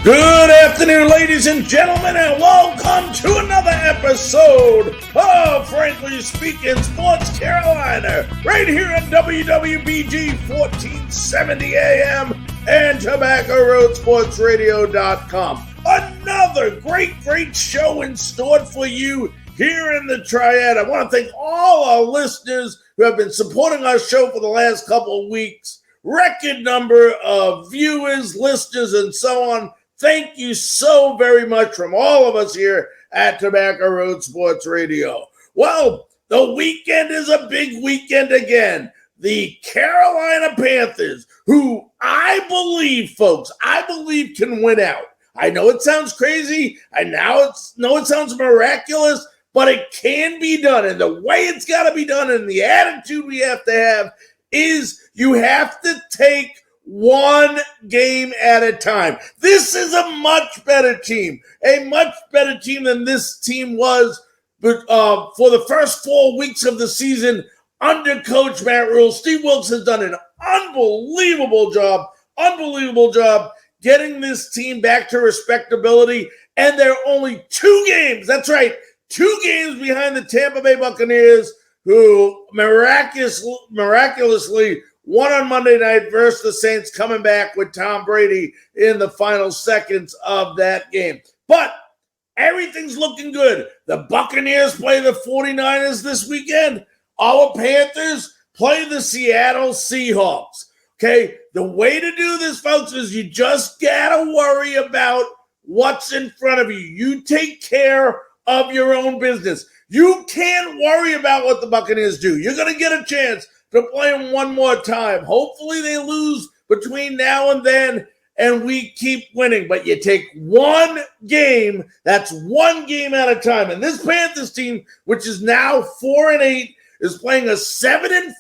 Good afternoon, ladies and gentlemen, and welcome to another episode of Frankly Speaking Sports Carolina, right here on WWBG 1470 AM and TobaccoRoadSportsRadio.com. Another great show in store for you here in the Triad. I want to thank all our listeners who have been supporting our show for the last couple of weeks. Record number of viewers, listeners, and so on. Thank you so very much from all of us here at Tobacco Road Sports Radio. Well, the weekend is a big weekend again. The Carolina Panthers, who I believe can win out. I know it sounds crazy. I know it sounds miraculous, but it can be done. And the way it's got to be done and the attitude we have to have is you have to take one game at a time. This is a much better team than this team was for the first 4 weeks of the season under Coach Matt Rhule. Steve Wilkes has done an unbelievable job getting this team back to respectability, and they're only 2 games. That's right, 2 games behind the Tampa Bay Buccaneers, who miraculously won on Monday night versus the Saints, coming back with Tom Brady in the final seconds of that game. But everything's looking good. The Buccaneers play the 49ers this weekend. Our Panthers play the Seattle Seahawks. Okay, the way to do this, folks, is you just got to worry about what's in front of you. You take care of your own business. You can't worry about what the Buccaneers do. You're going to get a chance to play them one more time. Hopefully they lose between now and then, and we keep winning. But you take one game, that's one game at a time. And this Panthers team, which is now 4-8, is playing a 7-5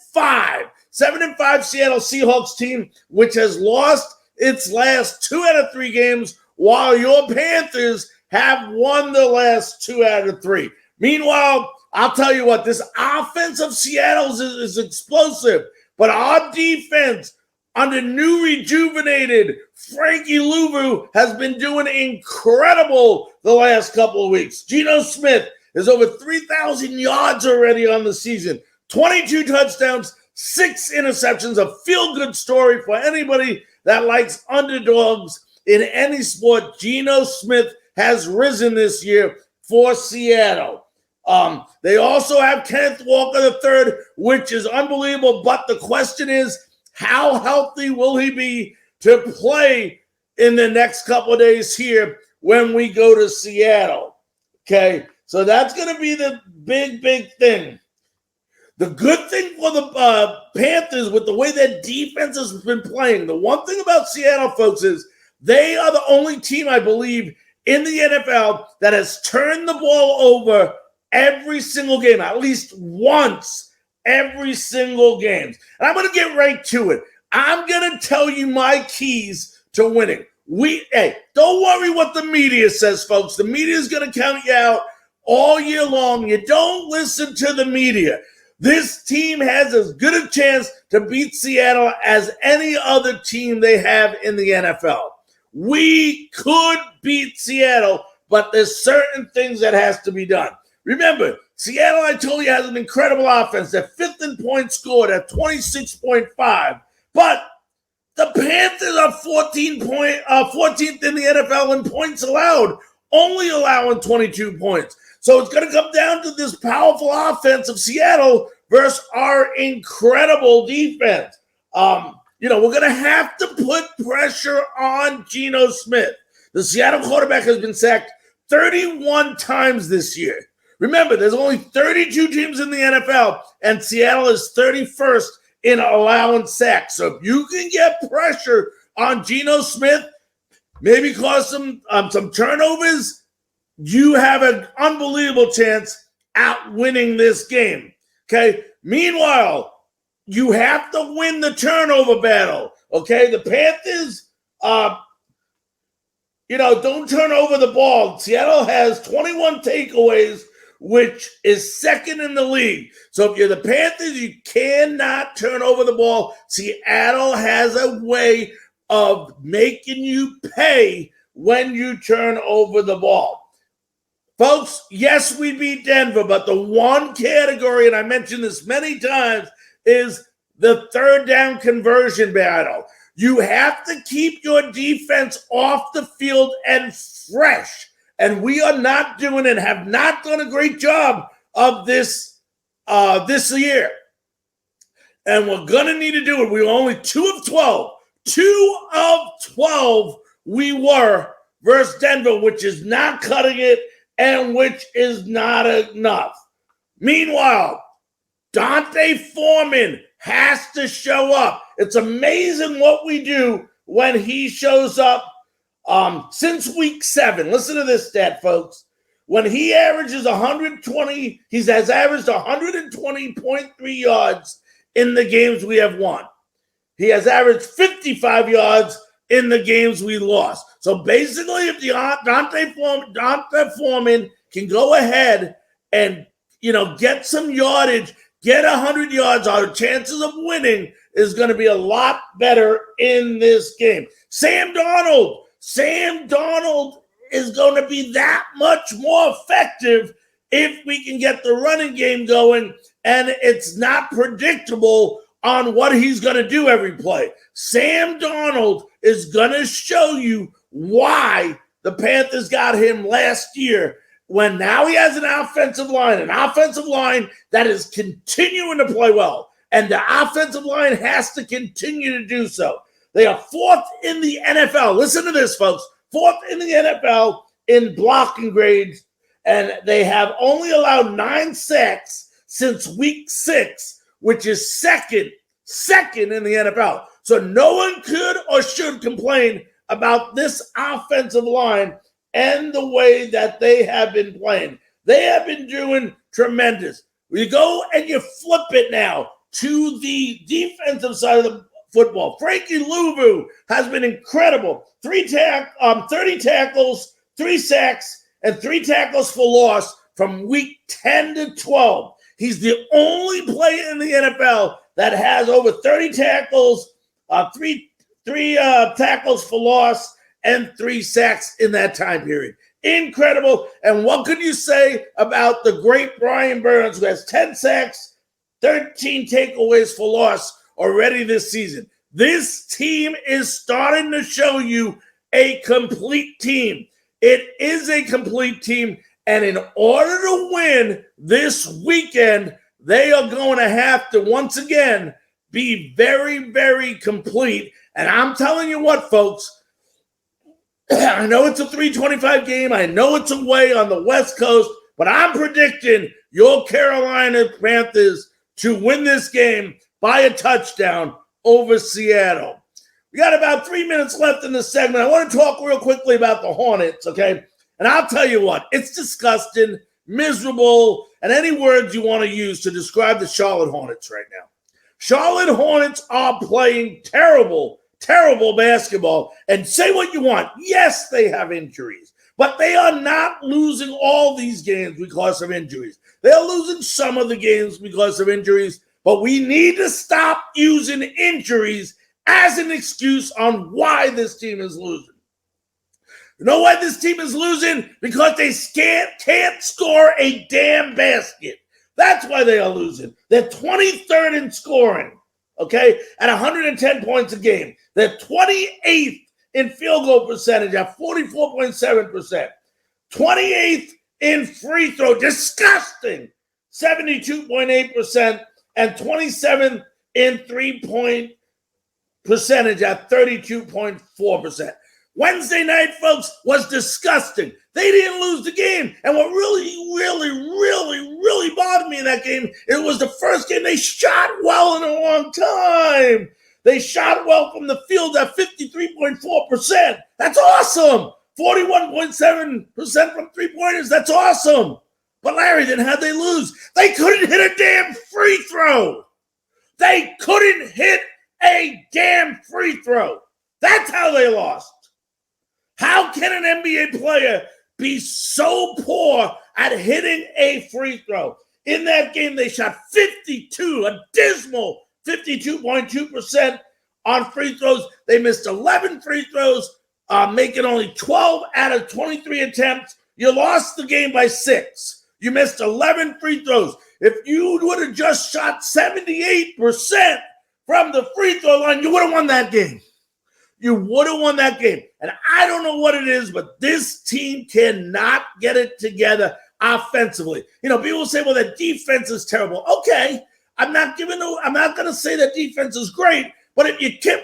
Seattle Seahawks team, which has lost its last 2 out of 3 games, while your Panthers have won the last 2 out of 3. Meanwhile, I'll tell you what, this offense of Seattle's is explosive, but our defense under new rejuvenated Frankie Louvu has been doing incredible the last couple of weeks. Geno Smith is over 3,000 yards already on the season, 22 touchdowns, 6 interceptions, a feel-good story for anybody that likes underdogs in any sport. Geno Smith has risen this year for Seattle. They also have Kenneth Walker III, which is unbelievable. But the question is, how healthy will he be to play in the next couple of days here when we go to Seattle? Okay, so that's going to be the big thing. The good thing for the Panthers, with the way that defense has been playing, the one thing about Seattle, folks, is they are the only team, I believe, in the NFL that has turned the ball over every single game, at least once every single game. And I'm going to get right to it. I'm going to tell you my keys to winning. Don't worry what the media says, folks. The media is going to count you out all year long. You don't listen to the media. This team has as good a chance to beat Seattle as any other team they have in the NFL. We could beat Seattle, but there's certain things that has to be done. Remember, Seattle, I told you, has an incredible offense. They're 5th in points scored at 26.5. But the Panthers are 14th in the NFL in points allowed, only allowing 22 points. So it's going to come down to this powerful offense of Seattle versus our incredible defense. We're going to have to put pressure on Geno Smith. The Seattle quarterback has been sacked 31 times this year. Remember, there's only 32 teams in the NFL, and Seattle is 31st in allowing sacks. So if you can get pressure on Geno Smith, maybe cause some turnovers, you have an unbelievable chance at winning this game. Okay? Meanwhile, you have to win the turnover battle. Okay? The Panthers, don't turn over the ball. Seattle has 21 takeaways, which is second in the league. So if you're the Panthers, you cannot turn over the ball. Seattle has a way of making you pay when you turn over the ball. Folks, yes, we beat Denver, but the one category, and I mentioned this many times, is the third down conversion battle. You have to keep your defense off the field and fresh. And we are not doing and have not done a great job of this year. And we're going to need to do it. We were only 2 of 12. 2 of 12 we were versus Denver, which is not cutting it and which is not enough. Meanwhile, Dante Foreman has to show up. It's amazing what we do when he shows up since week 7. Listen to this stat, folks. When he averages 120, he has averaged 120.3 yards in the games we have won. He has averaged 55 yards in the games we lost. So basically, if Dante Foreman can go ahead and, get some yardage, get 100 yards, our chances of winning is going to be a lot better in this game. Sam Darnold is going to be that much more effective if we can get the running game going and it's not predictable on what he's going to do every play. Sam Darnold is going to show you why the Panthers got him last year when now he has an offensive line that is continuing to play well. And the offensive line has to continue to do so. They are 4th in the NFL. Listen to this, folks. 4th in the NFL in blocking grades, and they have only allowed 9 sacks since week 6, which is second in the NFL. So no one could or should complain about this offensive line and the way that they have been playing. They have been doing tremendous. You go and you flip it now to the defensive side of the football. Frankie Louvu has been incredible. 30 tackles, 3 sacks, and 3 tackles for loss from week 10 to 12. He's the only player in the NFL that has over 30 tackles, 3 tackles for loss, and 3 sacks in that time period. Incredible. And what could you say about the great Brian Burns, who has 10 sacks, 13 takeaways for loss already this season? This team is starting to show you a complete team. It is a complete team. And in order to win this weekend, they are going to have to, once again, be very, very complete. And I'm telling you what, folks, I know it's a 325 game. I know it's away on the West Coast, but I'm predicting your Carolina Panthers to win this game by a touchdown over Seattle. We got about 3 minutes left in this segment. I want to talk real quickly about the Hornets, okay? And I'll tell you what, it's disgusting, miserable, and any words you want to use to describe the Charlotte Hornets right now. Charlotte Hornets are playing terrible basketball, and say what you want. Yes, they have injuries, but they are not losing all these games because of injuries. They're losing some of the games because of injuries, but we need to stop using injuries as an excuse on why this team is losing. You know why this team is losing? Because they can't score a damn basket. That's why they are losing. They're 23rd in scoring, okay, at 110 points a game. They're 28th in field goal percentage at 44.7%. 28th in free throw, disgusting, 72.8%, and 27th in three-point percentage at 32.4%. Wednesday night, folks, was disgusting. They didn't lose the game. And what really bothered me in that game, it was the first game they shot well in a long time. They shot well from the field at 53.4%. That's awesome. 41.7% from three-pointers. That's awesome. But Larry, then how'd they lose? They couldn't hit a damn free throw. They couldn't hit a damn free throw. That's how they lost. How can an NBA player be so poor at hitting a free throw? In that game, they shot a dismal 52.2% on free throws. They missed 11 free throws making only 12 out of 23 attempts. You lost the game by 6. You missed 11 free throws. If you would have just shot 78% from the free throw line, you would have won that game. You would have won that game. And I don't know what it is, but this team cannot get it together offensively. People say, well, the defense is terrible. Okay, I'm not going to say that defense is great, but if you keep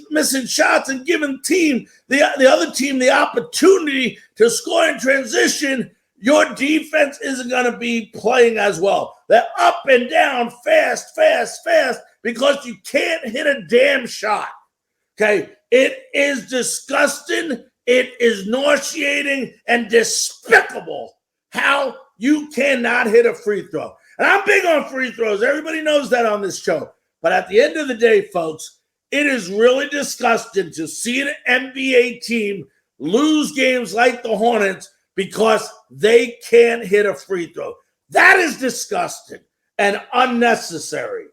missing shots and giving the other team the opportunity to score in transition, your defense isn't going to be playing as well. They're up and down fast, because you can't hit a damn shot. Okay, it is disgusting. It is nauseating and despicable how you cannot hit a free throw. And I'm big on free throws. Everybody knows that on this show. But at the end of the day, folks, it is really disgusting to see an NBA team lose games like the Hornets because they can't hit a free throw. That is disgusting and unnecessary.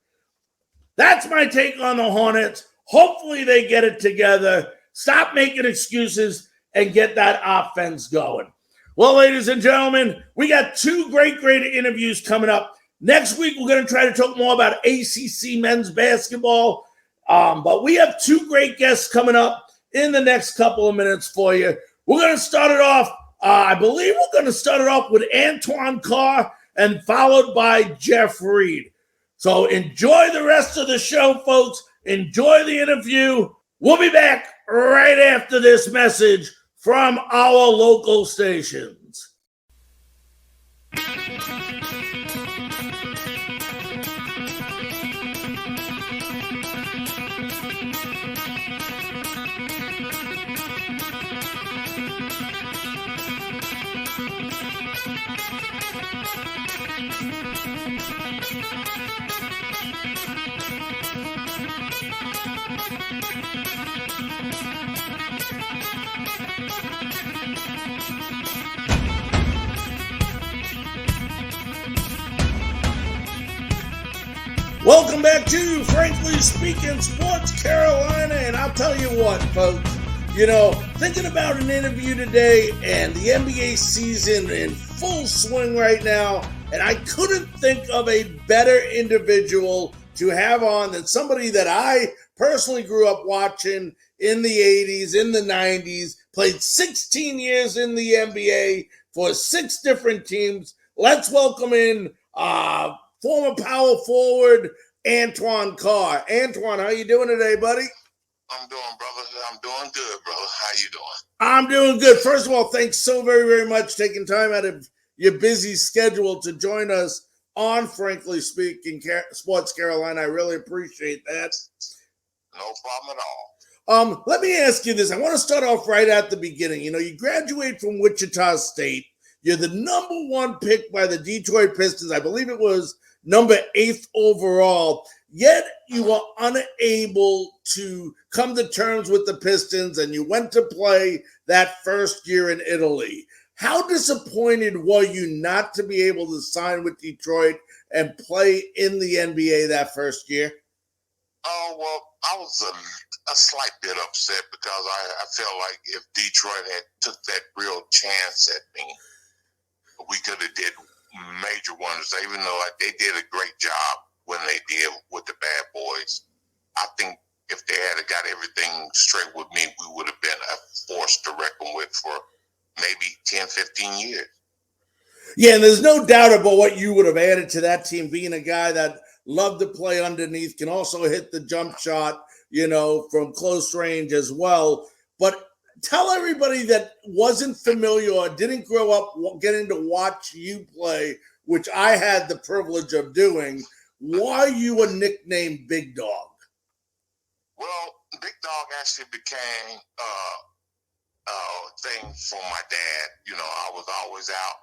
That's my take on the Hornets. Hopefully they get it together, stop making excuses, and get that offense going. Well, ladies and gentlemen, we got 2 great interviews coming up. Next week, we're going to try to talk more about ACC men's basketball. But we have 2 great guests coming up in the next couple of minutes for you. We're going to start it off, I believe we're going to start it off with Antoine Carr and followed by Jeff Reed. So enjoy the rest of the show, folks. Enjoy the interview. We'll be back right after this message from our local stations. Welcome back to Frankly Speaking Sports Carolina, and I'll tell you what, folks, thinking about an interview today and the NBA season in full swing right now, and I couldn't think of a better individual to have on than somebody that I personally grew up watching in the 80s, in the 90s, played 16 years in the NBA for 6 different teams. Let's welcome in former power forward Antoine Carr. Antoine, how you doing today, buddy? I'm doing, brother. I'm doing good, brother. How you doing? I'm doing good. First of all, thanks so very, very much for taking time out of your busy schedule to join us on Frankly Speaking Sports Carolina. I really appreciate that. No problem at all. Let me ask you this. I want to start off right at the beginning. You graduate from Wichita State. You're the number 1 pick by the Detroit Pistons. I believe it was number 8th overall. Yet you were unable to come to terms with the Pistons, and you went to play that first year in Italy. How disappointed were you not to be able to sign with Detroit and play in the NBA that first year? Oh, well, I was a slight bit upset because I felt like if Detroit had took that real chance at me, we could have did major wonders, even though they did a great job when they did with the Bad Boys. I think if they had got everything straight with me, we would have been a force to reckon with for maybe 10, 15 years. Yeah, and there's no doubt about what you would have added to that team, being a guy that loved to play underneath, can also hit the jump shot, from close range as well. But tell everybody that wasn't familiar or didn't grow up getting to watch you play, which I had the privilege of doing, why you were nicknamed Big Dog. Well, Big Dog actually became a thing for my dad. I was always out,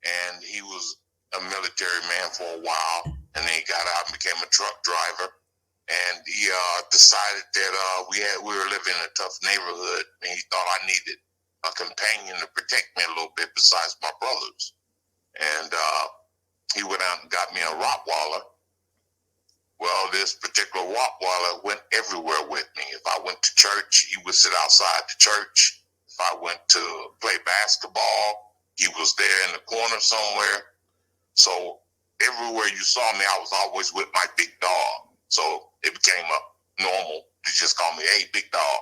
and he was a military man for a while, and then he got out and became a truck driver. And he decided that we were living in a tough neighborhood, and he thought I needed a companion to protect me a little bit besides my brothers. And he went out and got me a Rottweiler. Well, this particular Rottweiler went everywhere with me. If I went to church, he would sit outside the church. I went to play basketball, he was there in the corner somewhere. So everywhere you saw me, I was always with my big dog. So it became normal to just call me, hey, big dog.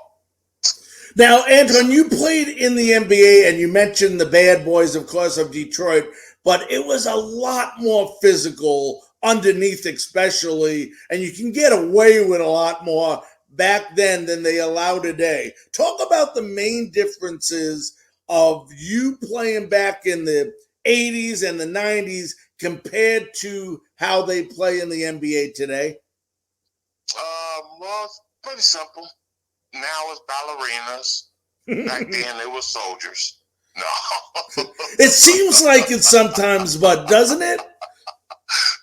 Now, Antoine, you played in the NBA, and you mentioned the Bad Boys, of course, of Detroit, but it was a lot more physical underneath, especially, and you can get away with a lot more back then than they allow today. Talk about the main differences of you playing back in the 80s and the 90s compared to how they play in the NBA today. Well, it's pretty simple. Now it's ballerinas. Back then, it was soldiers. No. It seems like it sometimes, but doesn't it?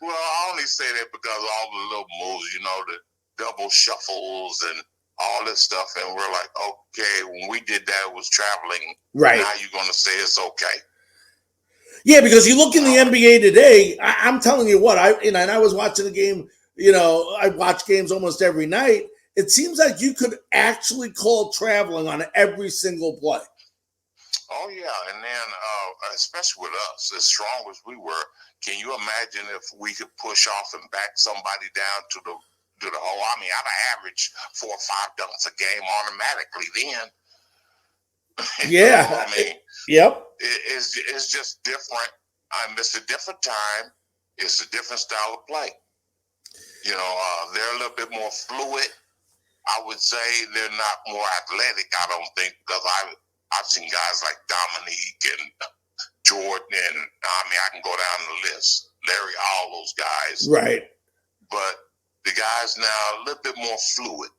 Well, I only say that because all the little moves, the double shuffles and all this stuff. And we're like, okay, when we did that, it was traveling. Right. Now you're going to say it's okay. Yeah, because you look in the NBA today, I'm telling you what, and I was watching the game, I watch games almost every night. It seems like you could actually call traveling on every single play. Oh, yeah. And then, especially with us, as strong as we were, can you imagine if we could push off and back somebody down to the hole? I mean, I'd average 4 or 5 dunks a game automatically then. Yeah. I mean, yep. It's just different. It's a different time. It's a different style of play. They're a little bit more fluid. I would say they're not more athletic, I don't think, because I've seen guys like Dominique and Jordan, and I can go down the list. Larry, all those guys. Right. But the guys now a little bit more fluid.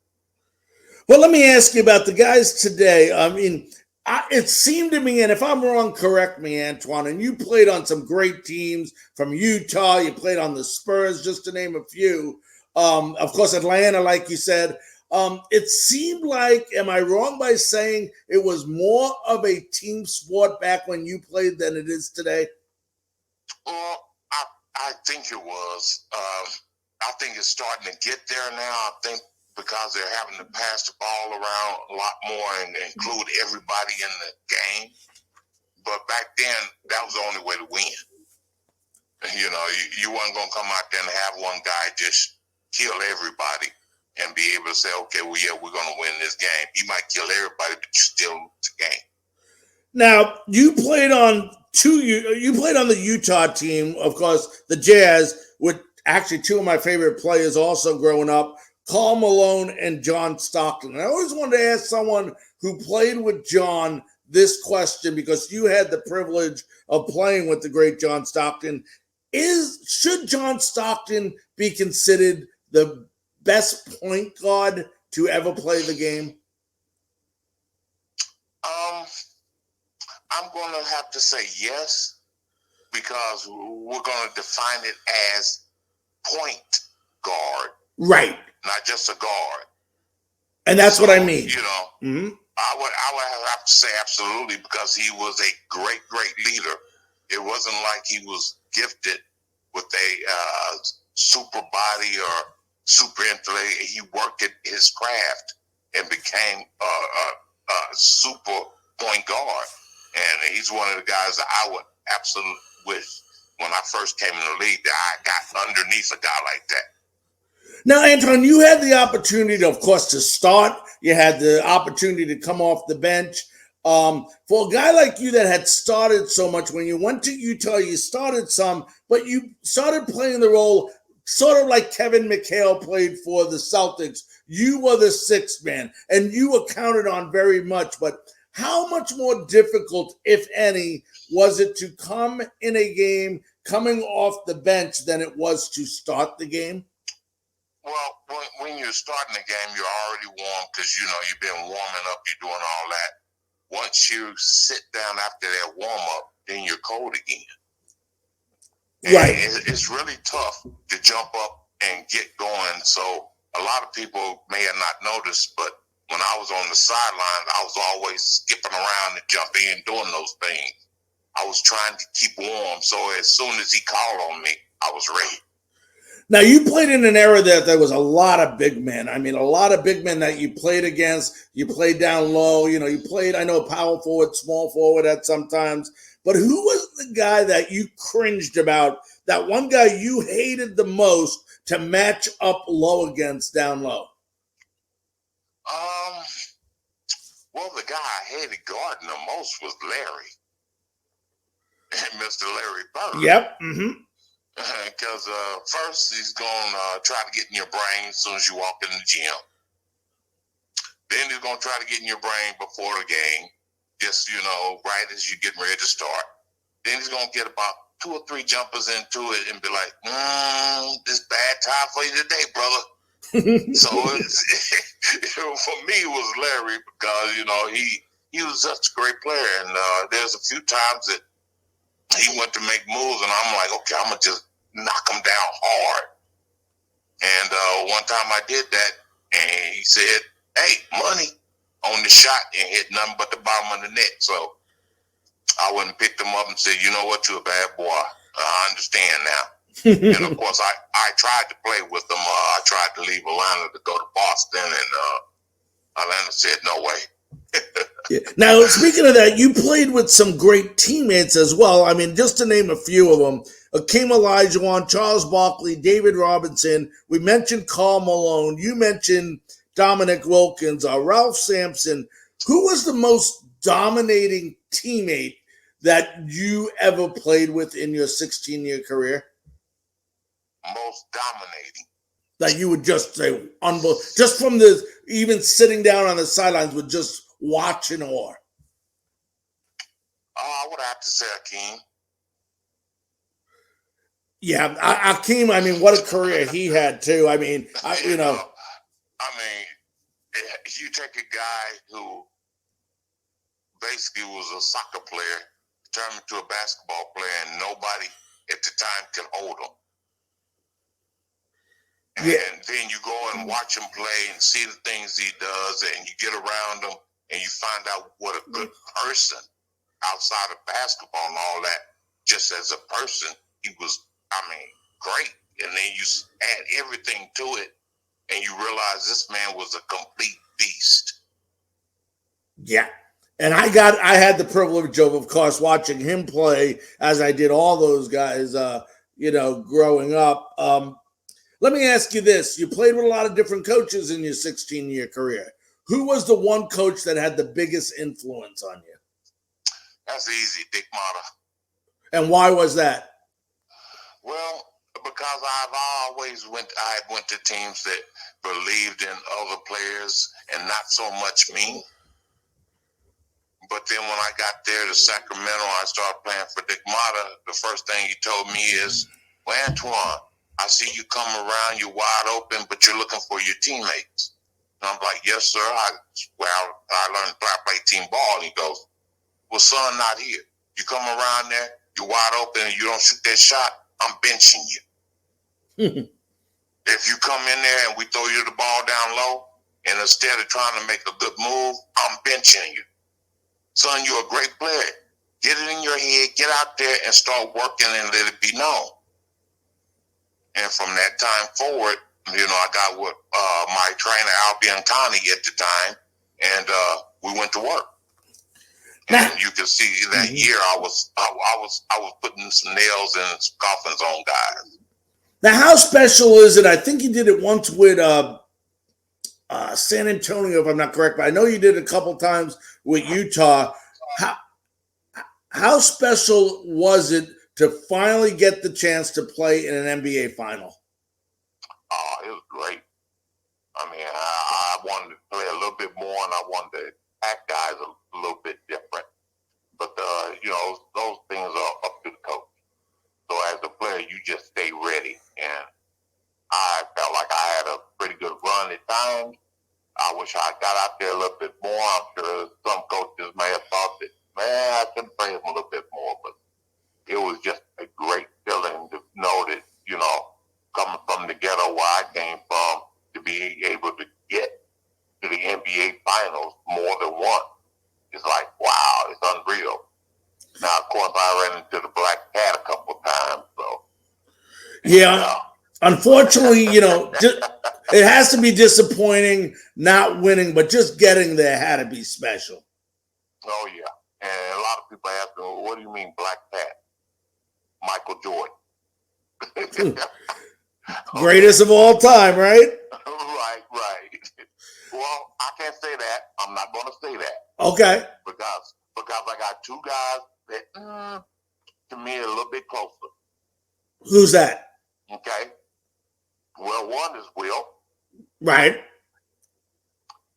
Well, let me ask you about the guys today. I mean, it seemed to me, and if I'm wrong, correct me, Antoine, and you played on some great teams from Utah. You played on the Spurs, just to name a few. Of course, Atlanta, like you said. It seemed like, am I wrong by saying it was more of a team sport back when you played than it is today? Well, I think it was. I think it's starting to get there now. I think because they're having to pass the ball around a lot more and include everybody in the game. But back then, that was the only way to win. You weren't going to come out there and have one guy just kill everybody and be able to say, okay, well, yeah, we're going to win this game. You might kill everybody, but you still lose the game. Now, you played on the Utah team, of course, the Jazz, with actually 2 of my favorite players also growing up, Karl Malone and John Stockton. And I always wanted to ask someone who played with John this question, because you had the privilege of playing with the great John Stockton. Should John Stockton be considered the best point guard to ever play the game? I'm going to have to say yes, because we're going to define it as point guard. Right. Not just a guard. And that's what I mean. Mm-hmm. I would have to say absolutely, because he was a great, great leader. It wasn't like he was gifted with a super body or super intellect. He worked at his craft and became a super point guard. And he's one of the guys that I would absolutely wish, when I first came in the league, that I got underneath a guy like that. Now, Antoine, you had the opportunity, of course, to start. You had the opportunity to come off the bench. For a guy like you that had started so much, when you went to Utah, you started some, but you started playing the role sort of like Kevin McHale played for the Celtics. You were the 6th man, and you were counted on very much. But how much more difficult, if any, was it to come in a game coming off the bench than it was to start the game? Well, when you're starting the game, you're already warm, because, you've been warming up, you're doing all that. Once you sit down after that warm-up, then you're cold again. And right. It's really tough to jump up and get going. So a lot of people may have not noticed, but when I was on the sideline, I was always skipping around and jumping and doing those things. I was trying to keep warm, so as soon as he called on me, I was ready. Now, you played in an era that there was a lot of big men. I mean, a lot of big men that you played against. You played down low. You played, I know, power forward, small forward at sometimes. But who was the guy that you cringed about, that one guy you hated the most to match up low against down low? Well, the guy I hated guarding the most was Larry. Mr. Larry Bird. Yep. Mm-hmm. Because first he's going to try to get in your brain as soon as you walk in the gym. Then he's going to try to get in your brain before the game, just, right as you're getting ready to start. Then he's going to get about 2 or 3 jumpers into it and be like, this bad time for you today, brother. So for me, it was Larry because, he was such a great player. And there's a few times that he went to make moves, and I'm like, okay, I'm going to just knock him down hard. And one time I did that, and he said, hey, money on the shot, and hit nothing but the bottom of the net. So I went and picked him up and said, you know what, you're a bad boy. I understand now. And, of course, I tried to play with him. I tried to leave Atlanta to go to Boston, and Atlanta said, no way. Yeah. Now, speaking of that, you played with some great teammates as well. I mean, just to name a few of them, Akeem Olajuwon, Charles Barkley, David Robinson. We mentioned Karl Malone. You mentioned Dominic Wilkins, Ralph Sampson. Who was the most dominating teammate that you ever played with in your 16-year career? Most dominating. That you would just say, just from even sitting down on the sidelines with just watching awe. I would have to say Akeem. Yeah, Akeem, I mean, what a career he had, too. I mean, you take a guy who basically was a soccer player, turned into a basketball player, and nobody at the time could hold him. Yeah. And then you go and watch him play and see the things he does, and you get around him, and you find out what a good person outside of basketball and all that, just as a person, he was, great. And then you add everything to it, and you realize this man was a complete beast. Yeah. And I had the privilege of course, watching him play as I did all those guys, growing up. Let me ask you this. You played with a lot of different coaches in your 16-year career. Who was the one coach that had the biggest influence on you? That's easy, Dick Motta. And why was that? Well, because I went to teams that believed in other players and not so much me. But then when I got there to Sacramento, I started playing for Dick Motta. The first thing he told me is, well, Antoine, I see you come around, you're wide open, but you're looking for your teammates. And I'm like, yes, sir. I learned to play team ball. And he goes, well, son, not here. You come around there, you're wide open, and you don't shoot that shot, I'm benching you. If you come in there and we throw you the ball down low, and instead of trying to make a good move, I'm benching you. Son, you're a great player. Get it in your head, get out there and start working and let it be known. And from that time forward, I got with my trainer, Al Biancani, at the time, and we went to work. And you can see that year I was putting some nails and some coffins on guys. Now, how special is it? I think you did it once with San Antonio, if I'm not correct, but I know you did it a couple times with Utah. How special was it to finally get the chance to play in an NBA final? Oh, it was great. I wanted to play a little bit more, and I wanted to act guys a little bit different. But, those things are up to the coach. So as a player, you just stay ready. And I felt like I had a pretty good run at times. I wish I got out there a little bit more. I'm sure some coaches may have thought that, man, I could play him a little bit more. But it was just a great feeling to know that, coming from the ghetto where I came from, to be able to get to the NBA Finals more than once. It's like, wow, it's unreal. Now, of course, I ran into the Black Cat a couple of times. So, yeah. Unfortunately, it has to be disappointing not winning, but just getting there had to be special. Oh, yeah. And a lot of people ask me, well, what do you mean Black Pat? Michael Jordan. Greatest of all time, right? Right. Well, I can't say that. I'm not going to say that. Okay. Because I got two guys that, to me, are a little bit closer. Who's that? Okay. Well, one is Will. Right.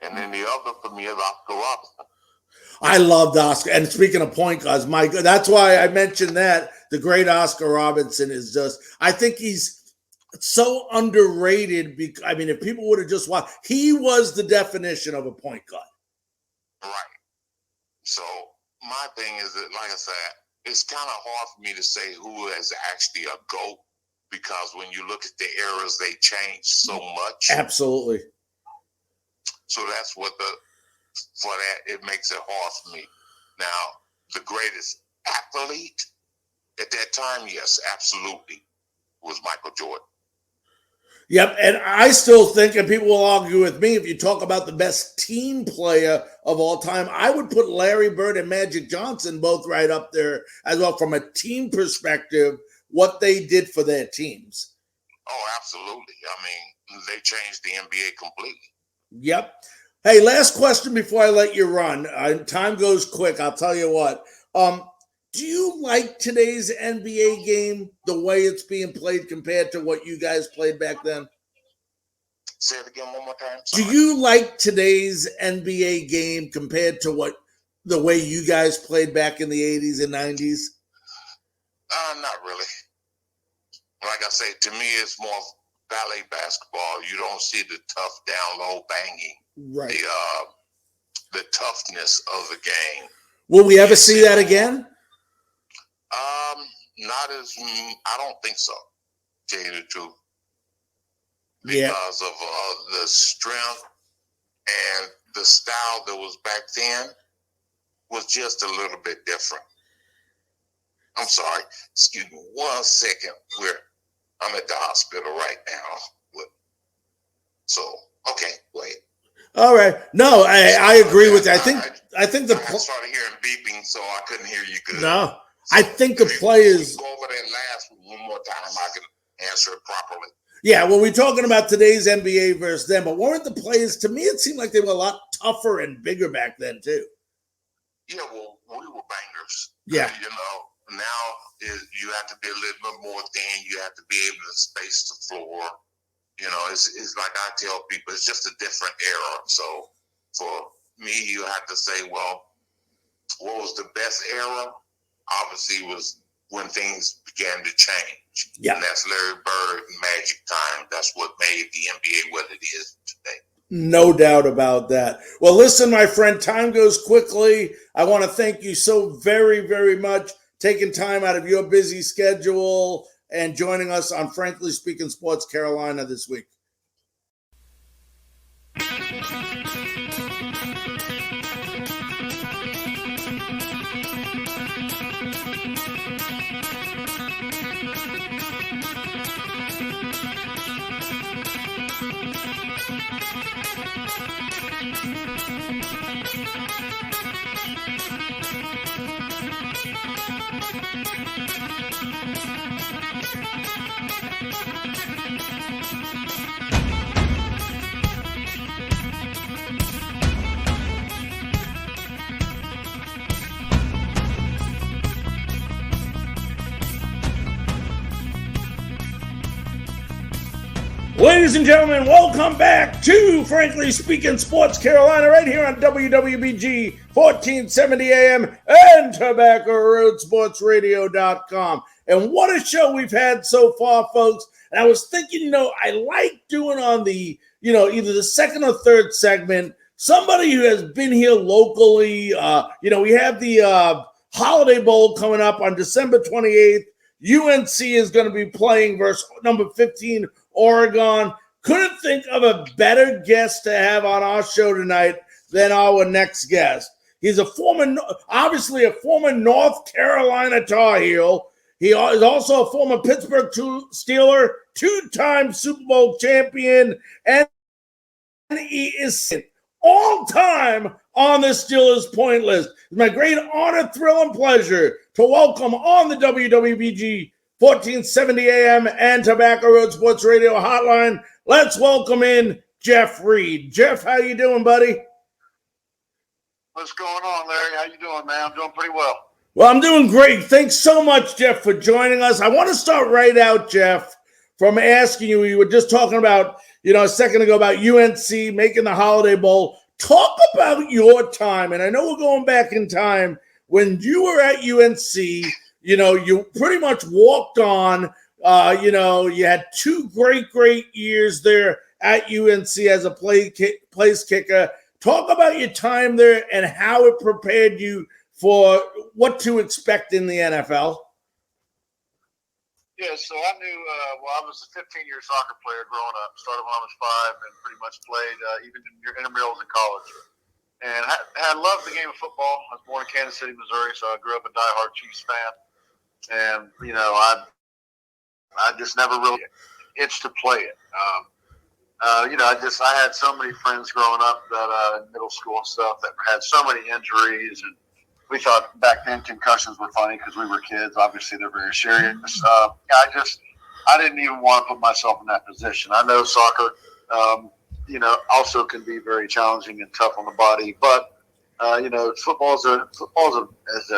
And then the other for me is Oscar Robertson. I loved Oscar. And speaking of point guards, that's why I mentioned that. The great Oscar Robertson is just, I think he's so underrated. If people would have just watched, he was the definition of a point guard. Right. So my thing is that, like I said, it's kind of hard for me to say who is actually a GOAT, because when you look at the eras, they change so much. Absolutely. So that's for that, it makes it hard for me. Now, the greatest athlete at that time, yes, absolutely, was Michael Jordan. Yep, and I still think, and people will argue with me, if you talk about the best team player of all time, I would put Larry Bird and Magic Johnson both right up there as well from a team perspective, what they did for their teams. Oh, absolutely. They changed the NBA completely. Yep. Hey, last question before I let you run. Time goes quick, I'll tell you what. Do you like today's NBA game, the way it's being played compared to what you guys played back then? Say it again one more time. Sorry. Do you like today's NBA game compared to the way you guys played back in the 80s and 90s? Not really. Like I say, to me, it's more ballet basketball. You don't see the tough down low banging. Right. The toughness of the game. Will we ever see that again? Not as, I don't think so, to tell you the truth. Yeah. Because of the strength and the style that was back then was just a little bit different. I'm sorry. Excuse me 1 second. I'm at the hospital right now. So, okay, go ahead. All right. No, I agree with you. I think I started hearing beeping, so I couldn't hear you good. No, I think the players. Go over that last one more time. I can answer it properly. Yeah, well, we're talking about today's NBA versus them, but weren't the players? To me, it seemed like they were a lot tougher and bigger back then too. Yeah, well, we were bangers. Yeah. Now you have to be a little bit more thin. You have to be able to space the floor. It's like I tell people, it's just a different era. So for me, you have to say, well, what was the best era? Obviously, was when things began to change. Yeah. And that's Larry Bird and Magic time. That's what made the NBA what it is today. No doubt about that. Well, listen, my friend, time goes quickly. I want to thank you so very, very much, taking time out of your busy schedule and joining us on Frankly Speaking Sports Carolina this week. Ladies and gentlemen, welcome back to Frankly Speaking Sports Carolina, right here on WWBG 1470 AM and TobaccoRoadSportsRadio.com. And what a show we've had so far, folks. And I was thinking, I like doing on the, either the second or third segment, somebody who has been here locally. We have the Holiday Bowl coming up on December 28th. UNC is going to be playing versus number 15, Oregon. Couldn't think of a better guest to have on our show tonight than our next guest. He's obviously a former North Carolina Tar Heel. He is also a former Pittsburgh Steeler, two-time Super Bowl champion, and he is all time on the Steelers point list. It's my great honor, thrill, and pleasure to welcome on the WWBG 1470 AM and Tobacco Road Sports Radio hotline. Let's welcome in Jeff Reed. Jeff, how you doing, buddy? What's going on, Larry? How you doing, man? I'm doing pretty well. Well, I'm doing great. Thanks so much, Jeff, for joining us. I want to start right out, Jeff, from asking you. You were just talking about, a second ago about UNC making the Holiday Bowl. Talk about your time, and I know we're going back in time when you were at UNC. You pretty much walked on. You had two great years there at UNC as a place kicker. Talk about your time there and how it prepared you for what to expect in the NFL. Yeah, so I knew, I was a 15-year soccer player growing up. Started when I was 5 and pretty much played even in intramurals in college. And I loved the game of football. I was born in Kansas City, Missouri, so I grew up a diehard Chiefs fan. And, I just never really itched to play it. I had so many friends growing up that in middle school and stuff that had so many injuries, and we thought back then concussions were funny because we were kids. Obviously, they're very serious. I didn't even want to put myself in that position. I know soccer, also can be very challenging and tough on the body, but football is a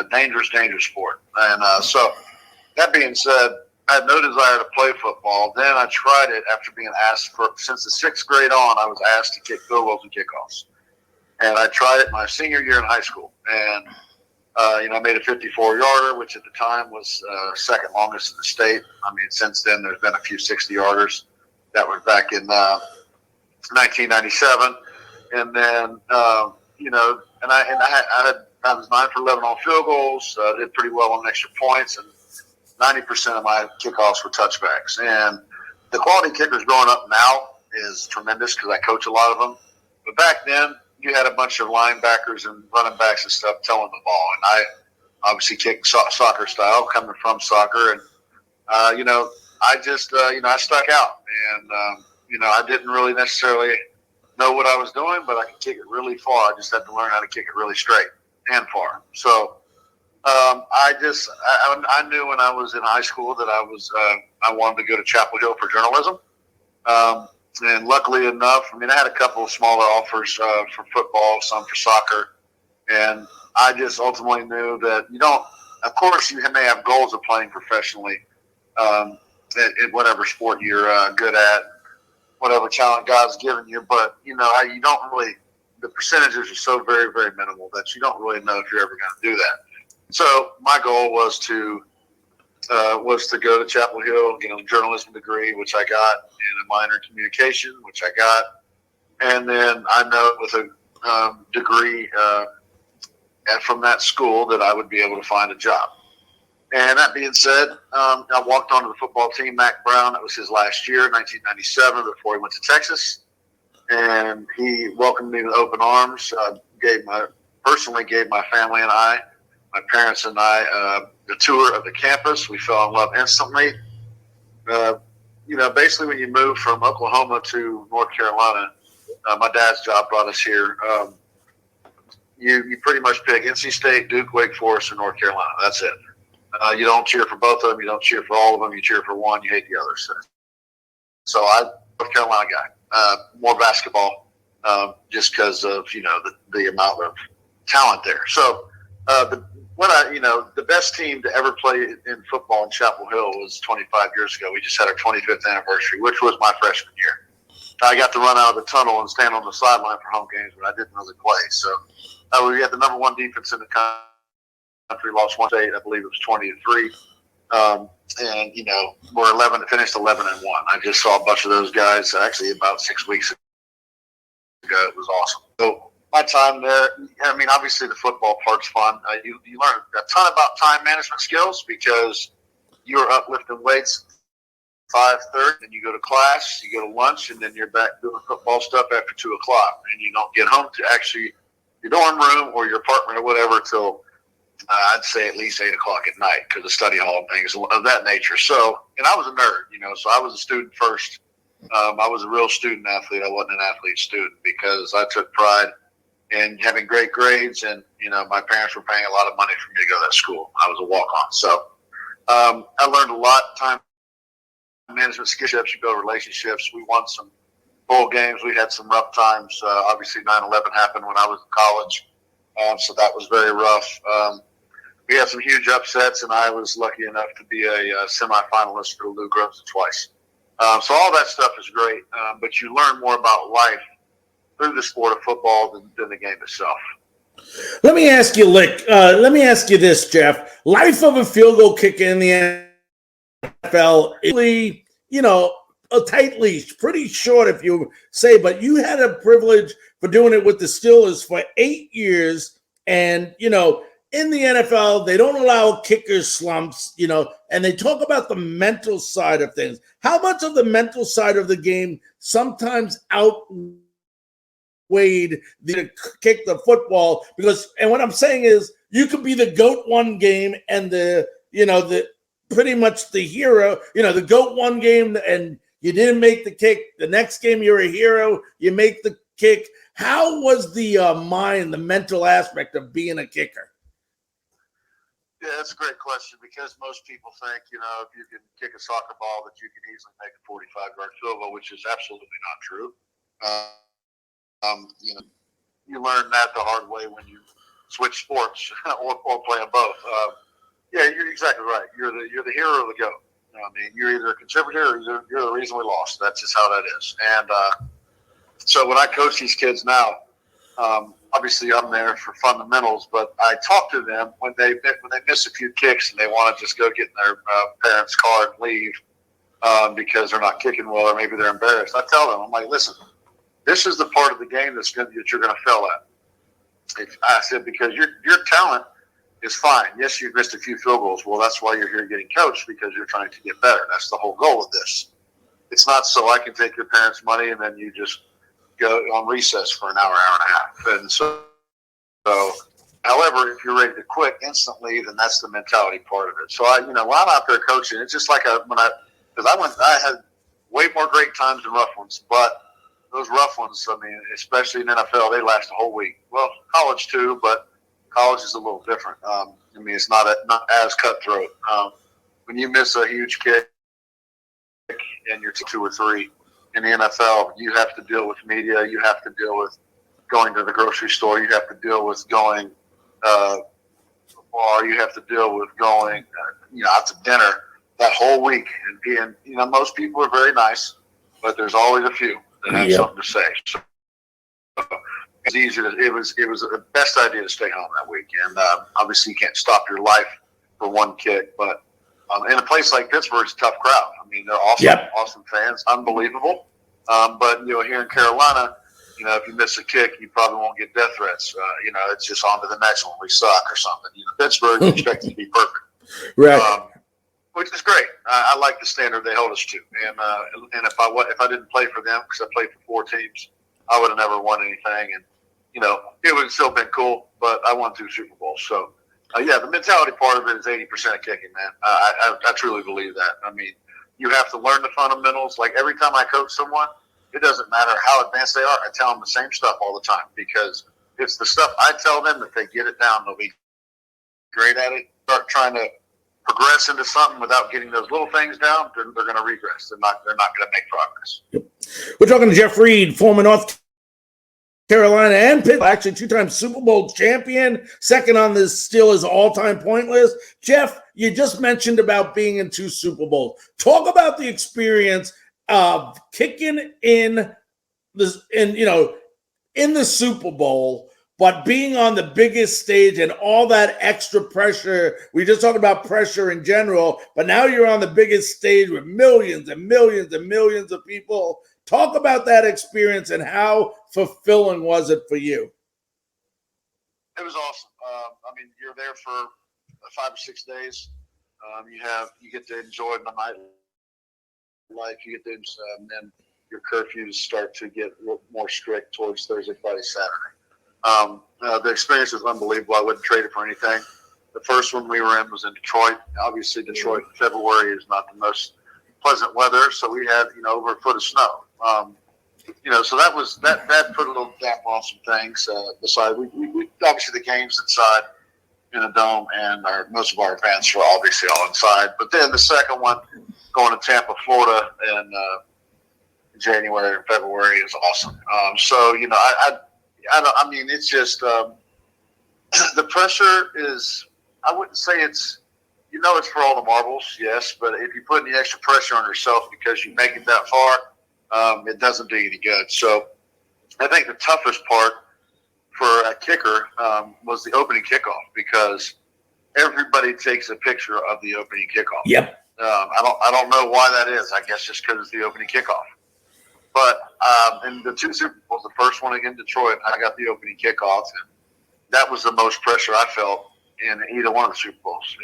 dangerous sport. And so that being said, I had no desire to play football. Then I tried it after being asked since the 6th grade on. I was asked to kick field goals and kickoffs, and I tried it my senior year in high school. And I made a 54-yarder, which at the time was second longest in the state. I mean, since then there's been a few 60-yarders. That was back in 1997, and then I was 9 for 11 on field goals. Did pretty well on extra points, and 90% of my kickoffs were touchbacks. And the quality kickers growing up now is tremendous because I coach a lot of them. But back then, you had a bunch of linebackers and running backs and stuff telling the ball. And I obviously kicked soccer style, coming from soccer. And, I stuck out. And, I didn't really necessarily know what I was doing, but I could kick it really far. I just had to learn how to kick it really straight and far. So, I knew when I was in high school that I wanted to go to Chapel Hill for journalism. And luckily enough, I had a couple of smaller offers for football, some for soccer. And I just ultimately knew that of course you may have goals of playing professionally in whatever sport you're good at, whatever talent God's given you. But, you don't really, the percentages are so very, very minimal that you don't really know if you're ever going to do that. So my goal was to go to Chapel Hill, get a journalism degree, which I got, and a minor in communication, which I got. And then I know with a degree from that school that I would be able to find a job. And that being said, I walked onto the football team. Mac Brown, that was his last year, 1997, before he went to Texas. And he welcomed me with open arms, personally gave my family and my parents and I, the tour of the campus. We fell in love instantly. Basically when you move from Oklahoma to North Carolina, my dad's job brought us here. You pretty much pick NC State, Duke, Wake Forest, and North Carolina. That's it. You don't cheer for both of them. You don't cheer for all of them. You cheer for one. You hate the other. So I'm a North Carolina guy. More basketball, just because of the amount of talent there. So the best team to ever play in football in Chapel Hill was 25 years ago. We just had our 25th anniversary, which was my freshman year. I got to run out of the tunnel and stand on the sideline for home games, but I didn't really play. So we had the number one defense in the country, lost one state. I believe it was 20-3. We're finished 11-1. I just saw a bunch of those guys actually about 6 weeks ago. It was awesome. So my time there, obviously the football part's fun. You learn a ton about time management skills because you're uplifting weights 5:30, and you go to class, you go to lunch, and then you're back doing football stuff after 2 o'clock, and you don't get home to actually your dorm room or your apartment or whatever till I'd say at least 8 o'clock at night because the study hall and things of that nature. So, and I was a nerd, so I was a student first. I was a real student athlete. I wasn't an athlete student because I took pride in having great grades, and my parents were paying a lot of money for me to go to that school. I was a walk-on, so I learned a lot. Time management skills, you build relationships. We won some bowl games. We had some rough times. Obviously, 9/11 happened when I was in college, so that was very rough. We had some huge upsets, and I was lucky enough to be a semifinalist for the Lou Groves twice. So all that stuff is great, but you learn more about life through the sport of football than the game itself. Let me ask you, Lick. Let me ask you this, Jeff. Life of a field goal kicker in the NFL, really, a tight leash, pretty short if you say, but you had a privilege for doing it with the Steelers for 8 years, and, in the NFL, they don't allow kickers slumps, and they talk about the mental side of things. How much of the mental side of the game sometimes outweighed the kick the football? And what I'm saying is, you could be the GOAT one game and the pretty much the hero, the GOAT one game, and you didn't make the kick. The next game, you're a hero. You make the kick. How was the mind, the mental aspect of being a kicker? Yeah, that's a great question because most people think, if you can kick a soccer ball, that you can easily make a 45-yard field goal, which is absolutely not true. You learn that the hard way when you switch sports or play them both. Yeah, you're exactly right. You're the hero of the GOAT. You're either a contributor or you're the reason we lost. That's just how that is. And so when I coach these kids now, obviously I'm there for fundamentals, but I talk to them when they miss a few kicks and they want to just go get in their parents' car and leave because they're not kicking well or maybe they're embarrassed. I tell them, I'm like, listen, this is the part of the game that you're going to fail at. I said, because your talent is fine. Yes, you've missed a few field goals. Well, that's why you're here getting coached, because you're trying to get better. That's the whole goal of this. It's not so I can take your parents' money and then you just go on recess for an hour and a half. And so however, if you're ready to quit instantly, then that's the mentality part of it. So when I'm out there coaching, it's just like I had way more great times than rough ones, but those rough ones, especially in NFL, they last a whole week. Well, college too, but college is a little different. It's not as cutthroat. When you miss a huge kick and you're 2 or 3 in the NFL, you have to deal with media. You have to deal with going to the grocery store. You have to deal with going to the bar. You have to deal with going out to dinner that whole week. And most people are very nice, but there's always a few that have something to say. So it's easy. It was the best idea to stay home that week. And obviously, you can't stop your life for one kick. But in a place like Pittsburgh, it's a tough crowd. They're awesome fans, unbelievable. But here in Carolina, if you miss a kick, you probably won't get death threats. It's just on to the next one. We suck or something. Pittsburgh, you expect it to be perfect, right? Which is great. I like the standard they hold us to. And if I didn't play for them, because I played for 4 teams, I would have never won anything. And it would have still been cool. But I won 2 Super Bowls. So the mentality part of it is 80% kicking, man. I truly believe that. You have to learn the fundamentals. Like every time I coach someone, it doesn't matter how advanced they are. I tell them the same stuff all the time because it's the stuff I tell them that they get it down. They'll be great at it. Start trying to progress into something without getting those little things down. They're going to regress. They're not going to make progress. Yep. We're talking to Jeff Reed, former North Carolina and Pittsburgh, actually 2-time Super Bowl champion, second on the Steelers all-time point list. Jeff, you just mentioned about being in 2 Super Bowls. Talk about the experience of kicking in the Super Bowl, but being on the biggest stage and all that extra pressure. We just talked about pressure in general, but now you're on the biggest stage with millions and millions and millions of people. Talk about that experience and how fulfilling was it for you? It was awesome. You're there for 5 or 6 days. You get to enjoy the night life. You get to, and then your curfews start to get more strict towards Thursday, Friday, Saturday. The experience was unbelievable. I wouldn't trade it for anything. The first one we were in was in Detroit. Obviously, Detroit in February is not the most pleasant weather, so we had over a foot of snow. So that put a little damp on some things. Besides, we obviously the games inside in a dome, and most of our events were obviously all inside. But then the second one, going to Tampa, Florida, in January and February is awesome. I mean, it's just the pressure is. I wouldn't say it's. It's for all the marbles, yes. But if you put any extra pressure on yourself because you make it that far, it doesn't do you any good. So, I think the toughest part for a kicker was the opening kickoff, because everybody takes a picture of the opening kickoff. Yep. I don't know why that is. I guess just because it's the opening kickoff. But in the two Super Bowls, the first one against Detroit, I got the opening kickoff, and that was the most pressure I felt in either one of the Super Bowls.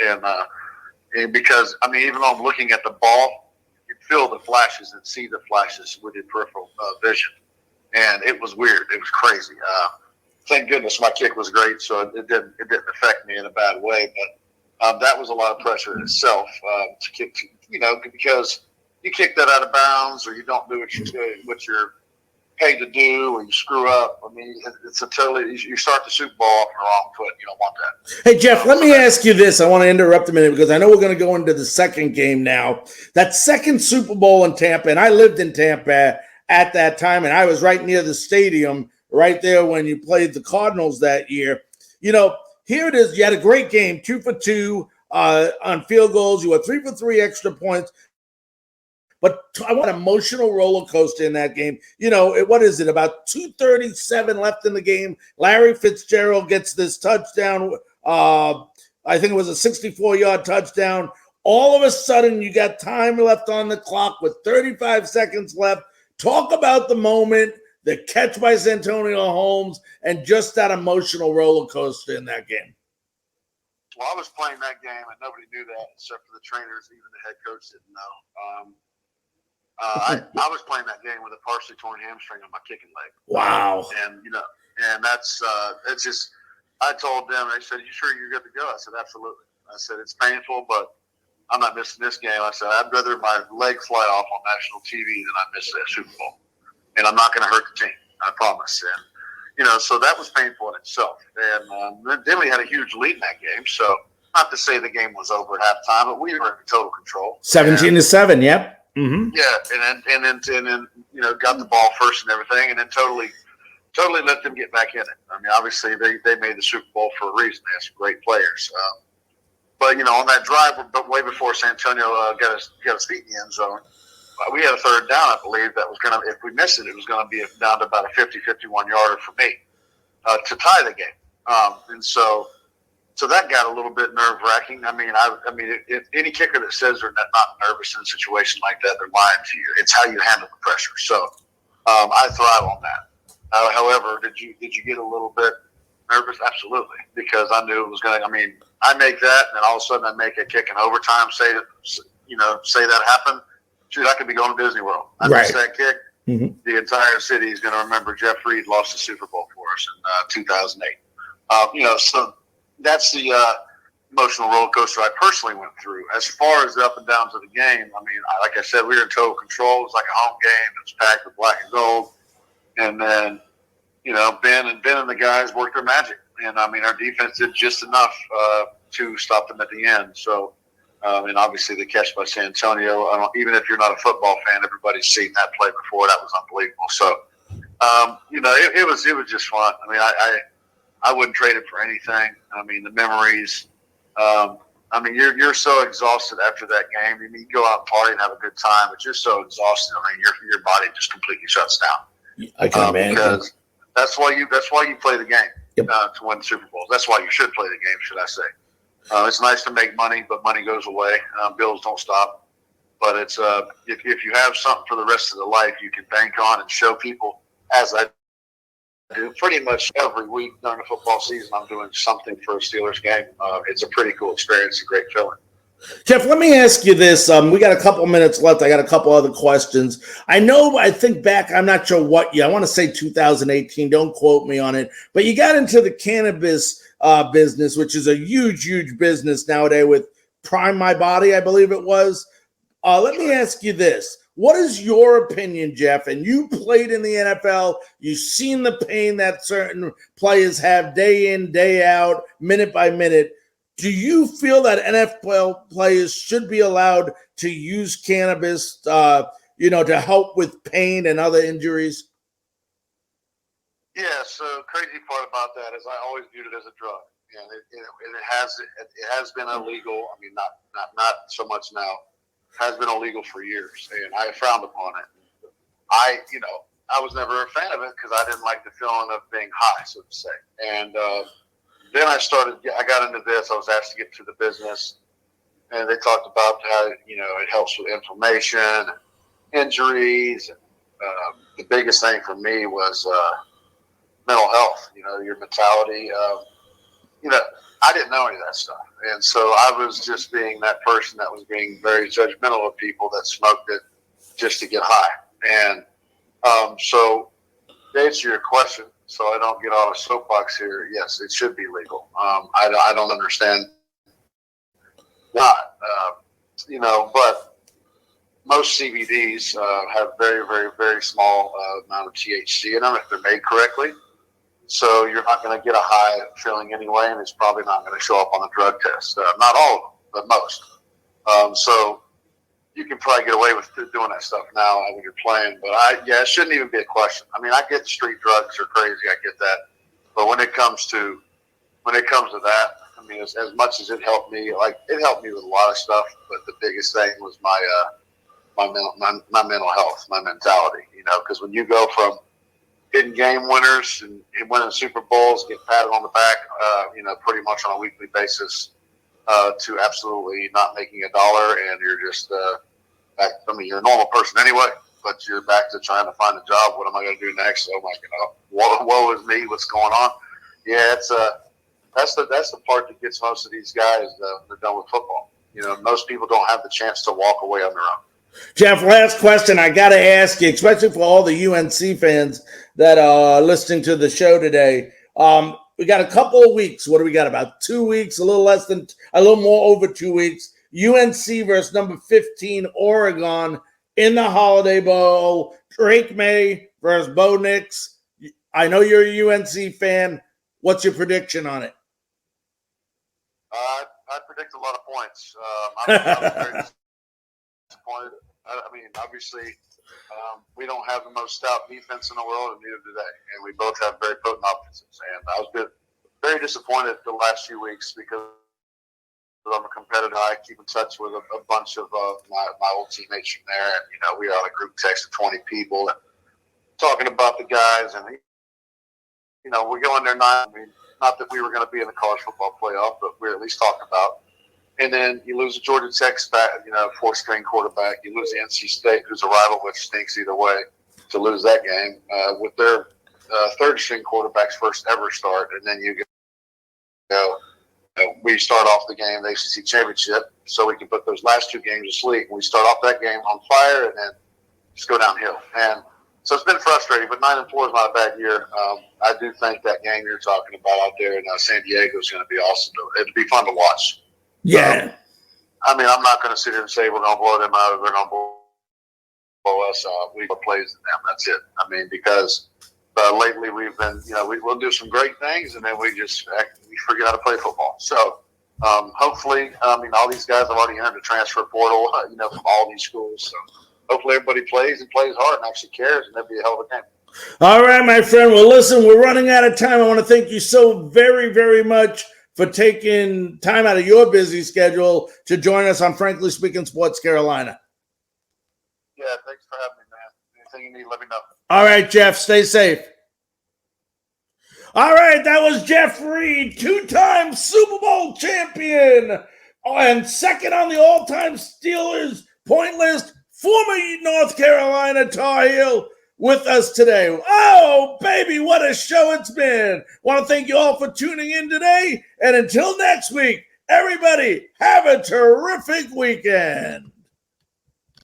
And because, I mean, even though I'm looking at the ball, you can feel the flashes and see the flashes with your peripheral vision. And it was weird. It was crazy. Thank goodness my kick was great, so it didn't affect me in a bad way. But that was a lot of pressure in itself to kick, because you kick that out of bounds, or you don't do what you're paid to do, or you screw up. I mean, it's a totally, you start the Super Bowl off on the wrong foot. You don't want that. Hey, Jeff, let me ask you this. I want to interrupt a minute because I know we're going to go into the second game now. That second Super Bowl in Tampa, and I lived in Tampa at that time, and I was right near the stadium, right there when you played the Cardinals that year. Here it is. You had a great game, 2 for 2 on field goals. You were 3 for 3 extra points. But I want an emotional roller coaster in that game. What is it, about 2:37 left in the game? Larry Fitzgerald gets this touchdown. I think it was a 64-yard touchdown. All of a sudden, you got time left on the clock with 35 seconds left. Talk about the moment, the catch by Santonio Holmes, and just that emotional roller coaster in that game. Well, I was playing that game, and nobody knew that except for the trainers. Even the head coach didn't know. I was playing that game with a partially torn hamstring on my kicking leg. Wow. And that's it's just. I told them. They said, "You sure you're good to go?" I said, "Absolutely." I said, "It's painful, but I'm not missing this game." I said, "I'd rather my leg fly off on national TV than I miss that Super Bowl, and I'm not going to hurt the team. I promise." And so that was painful in itself. And then we had a huge lead in that game. So not to say the game was over at halftime, but we were in total control. 17-7. Yep. Mm-hmm. Yeah, and then got the ball first and everything, and then totally let them get back in it. I mean, obviously they made the Super Bowl for a reason. They have some great players. But on that drive, but way before Santonio got his feet in the end zone, we had a third down. I believe that was going to, if we missed it, it was going to be down to about a 50-51 yarder for me to tie the game. And so that got a little bit nerve-wracking. I mean, if any kicker that says they're not nervous in a situation like that, they're lying to you. It's how you handle the pressure. So I thrive on that. However, did you get a little bit nervous? Absolutely, because I knew it was going to. I mean, I make that, and then all of a sudden I make a kick in overtime. Say that happened. Shoot, I could be going to Disney World. I missed that kick. Mm-hmm. The entire city is going to remember Jeff Reed lost the Super Bowl for us in 2008. So. That's the emotional roller coaster I personally went through. As far as the up and downs of the game, I mean, like I said, we were in total control. It was like a home game. It was packed with black and gold. And then, Ben and the guys worked their magic. And, I mean, our defense did just enough to stop them at the end. So, and obviously the catch by Santonio, even if you're not a football fan, everybody's seen that play before. That was unbelievable. So, it was just fun. I mean, I wouldn't trade it for anything. I mean, the memories. I mean, you're so exhausted after that game. I mean, you go out and party and have a good time, but you're so exhausted. I mean, your body just completely shuts down. I can imagine. Because that's why you play the game. Yep. To win Super Bowls. That's why you should play the game, should I say? It's nice to make money, but money goes away. Bills don't stop. But it's if you have something for the rest of the life you can bank on and show people, as I do pretty much every week during the football season, I'm doing something for a Steelers game. It's a pretty cool experience, a great feeling. Jeff, let me ask you this. We got a couple minutes left. I got a couple other questions. I think back, I'm not sure what year. I want to say 2018. Don't quote me on it. But you got into the cannabis business, which is a huge, huge business nowadays with Prime My Body, I believe it was. Let me ask you this. What is your opinion, Jeff? And you played in the NFL. You've seen the pain that certain players have day in, day out, minute by minute. Do you feel that NFL players should be allowed to use cannabis, to help with pain and other injuries? Yeah, so crazy part about that is I always viewed it as a drug. And it has been illegal. I mean, not so much now. Has been illegal for years, and I frowned upon it. I was never a fan of it because I didn't like the feeling of being high, so to say. And then I got into this. I was asked to get to the business, and they talked about how it helps with inflammation, injuries. And, the biggest thing for me was mental health. Your mentality. I didn't know any of that stuff. And so I was just being that person that was being very judgmental of people that smoked it just to get high. And so to answer your question, so I don't get on a soapbox here, yes, it should be legal. I don't understand why. But most CBDs have very, very, very small amount of THC in them if they're made correctly. So you're not going to get a high feeling anyway, and it's probably not going to show up on the drug test. Not all of them, but most. So you can probably get away with doing that stuff now when you're playing. But it shouldn't even be a question. I mean, I get the street drugs are crazy. I get that. But when it comes to that, I mean, as much as it helped me, it helped me with a lot of stuff. But the biggest thing was my mental health, my mentality. Because when you go from hitting game winners and winning Super Bowls, get patted on the back, pretty much on a weekly basis, to absolutely not making a dollar, and you're just back. I mean, you're a normal person anyway, but you're back to trying to find a job. What am I going to do next? Oh my God, woe is me. What's going on? Yeah, that's the part that gets most of these guys. They're done with football. Most people don't have the chance to walk away on their own. Jeff, last question I got to ask you, especially for all the UNC fans that are listening to the show today. We got a couple of weeks. What do we got? About 2 weeks, a little more over 2 weeks. UNC versus number 15, Oregon, in the Holiday Bowl. Drake May versus Bo Nix. I know you're a UNC fan. What's your prediction on it? I predict a lot of points. I'm very disappointed. I mean, obviously, we don't have the most stout defense in the world, and neither do they. And we both have very potent offenses. And I was very disappointed the last few weeks because I'm a competitor. I keep in touch with a bunch of my old teammates from there. And, we are on a group text of 20 people and talking about the guys. And, we're going there not that we were going to be in the college football playoff, but we're at least talking about. And then you lose a Georgia Tech fourth-string quarterback. You lose NC State, who's a rival, which stinks either way, to lose that game with their third-string quarterback's first ever start. And then we start off the game, the ACC championship, so we can put those last two games to sleep. And we start off that game on fire and then just go downhill. And so it's been frustrating, but 9-4 is not a bad year. I do think that game you're talking about out there in San Diego is going to be awesome. It'll be fun to watch. Yeah. I mean, I'm not going to sit here and say we're going to blow them out or they're going to blow us out. We plays in them. That's it. I mean, because lately we've been, we'll do some great things and then we forget how to play football. So hopefully, all these guys have already entered the transfer portal, from all these schools. So hopefully everybody plays and plays hard and actually cares, and that'd be a hell of a game. All right, my friend. Well, listen, we're running out of time. I want to thank you so very, very much for taking time out of your busy schedule to join us on Frankly Speaking Sports Carolina. Yeah, thanks for having me, man. Anything you need, let me know. All right, Jeff, stay safe. All right, that was Jeff Reed, two-time Super Bowl champion and second on the all-time Steelers point list, former North Carolina Tarheel, with us today. Oh, baby, what a show it's been. Want to thank you all for tuning in today. And until next week, everybody, have a terrific weekend.